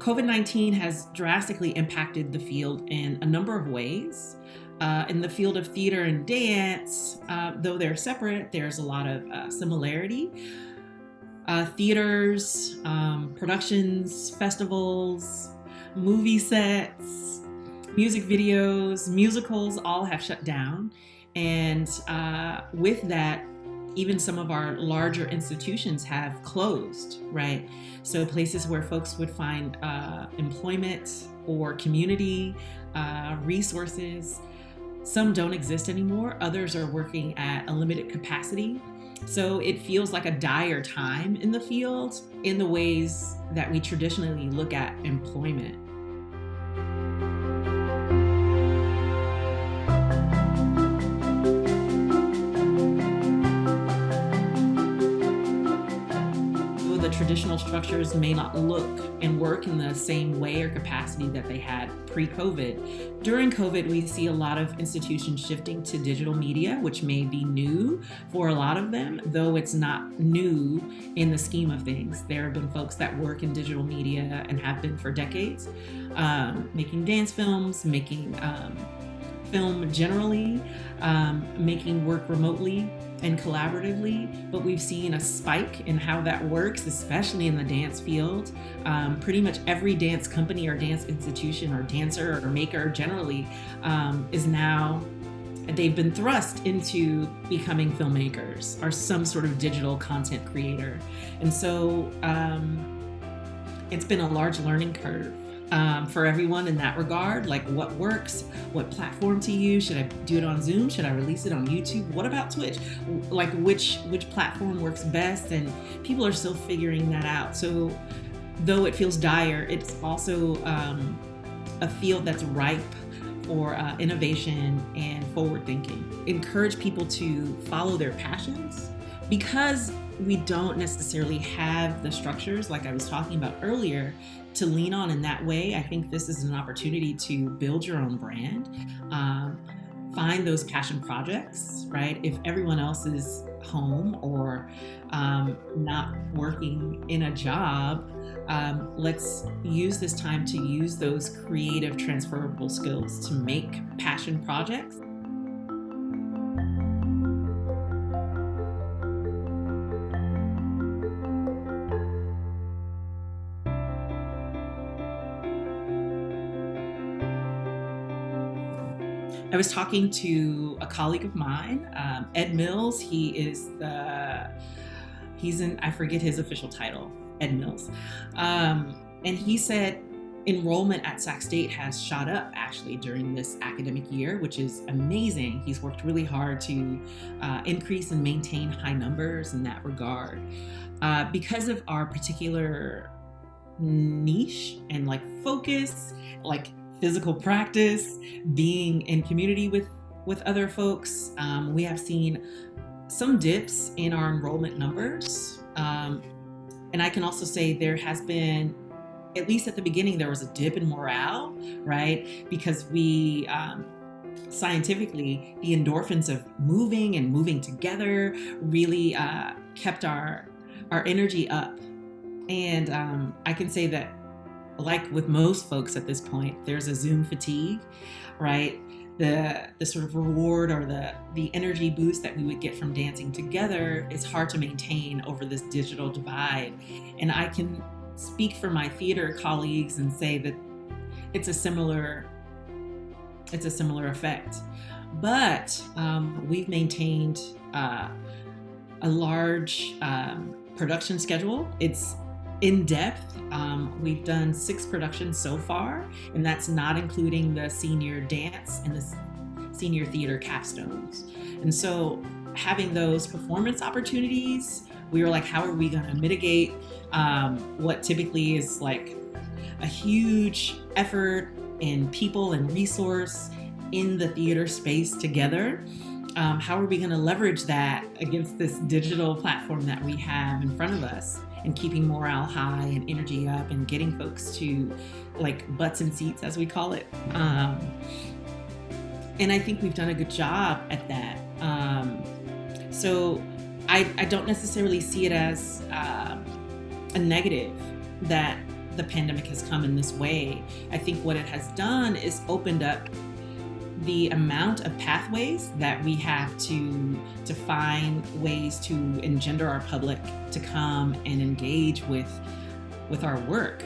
COVID-19 has drastically impacted the field in a number of ways. In the field of theater and dance, though they're separate, there's a lot of similarity. Theaters, productions, festivals, movie sets, music videos, musicals all have shut down. And with that, even some of our larger institutions have closed, right? So places where folks would find employment or community resources, some don't exist anymore. Others are working at a limited capacity. So it feels like a dire time in the field in the ways that we traditionally look at employment. The traditional structures may not look and work in the same way or capacity that they had pre-COVID. During COVID, we see a lot of institutions shifting to digital media, which may be new for a lot of them, though it's not new in the scheme of things. There have been folks that work in digital media and have been for decades, making dance films, making film generally, making work remotely and collaboratively, but we've seen a spike in how that works, especially in the dance field. Pretty much every dance company or dance institution or dancer or maker generally is now, they've been thrust into becoming filmmakers or some sort of digital content creator. And so it's been a large learning curve for everyone in that regard, like what works, what platform to use. Should I do it on Zoom? Should I release it on YouTube? What about Twitch? Like which platform works best? And people are still figuring that out. So though it feels dire, it's also a field that's ripe for innovation and forward thinking. Encourage people to follow their passions because we don't necessarily have the structures like I was talking about earlier to lean on in that way. I think this is an opportunity to build your own brand, find those passion projects, right? If everyone else is home or not working in a job, let's use this time to use those creative transferable skills to make passion projects. I was talking to a colleague of mine, Ed Mills. He's I forget his official title, Ed Mills. And he said enrollment at Sac State has shot up actually during this academic year, which is amazing. He's worked really hard to increase and maintain high numbers in that regard. Because of our particular niche and like focus, like physical practice, being in community with other folks, we have seen some dips in our enrollment numbers. And I can also say there has been, at least at the beginning, there was a dip in morale, right? Because we, scientifically, the endorphins of moving together really kept our energy up. And I can say that, like with most folks at this point, there's a Zoom fatigue, right? The sort of reward or the energy boost that we would get from dancing together is hard to maintain over this digital divide. And I can speak for my theater colleagues and say that it's a similar effect. But we've maintained a large production schedule. It's in depth. We've done 6 productions so far, and that's not including the senior dance and the senior theater capstones. And so having those performance opportunities, we were like, how are we going to mitigate what typically is like a huge effort and people and resource in the theater space together? How are we going to leverage that against this digital platform that we have in front of us, and keeping morale high and energy up and getting folks to like butts and seats, as we call it. And I think we've done a good job at that. So I don't necessarily see it as a negative that the pandemic has come in this way, I think what it has done is opened up the amount of pathways that we have to find ways to engender our public to come and engage with our work.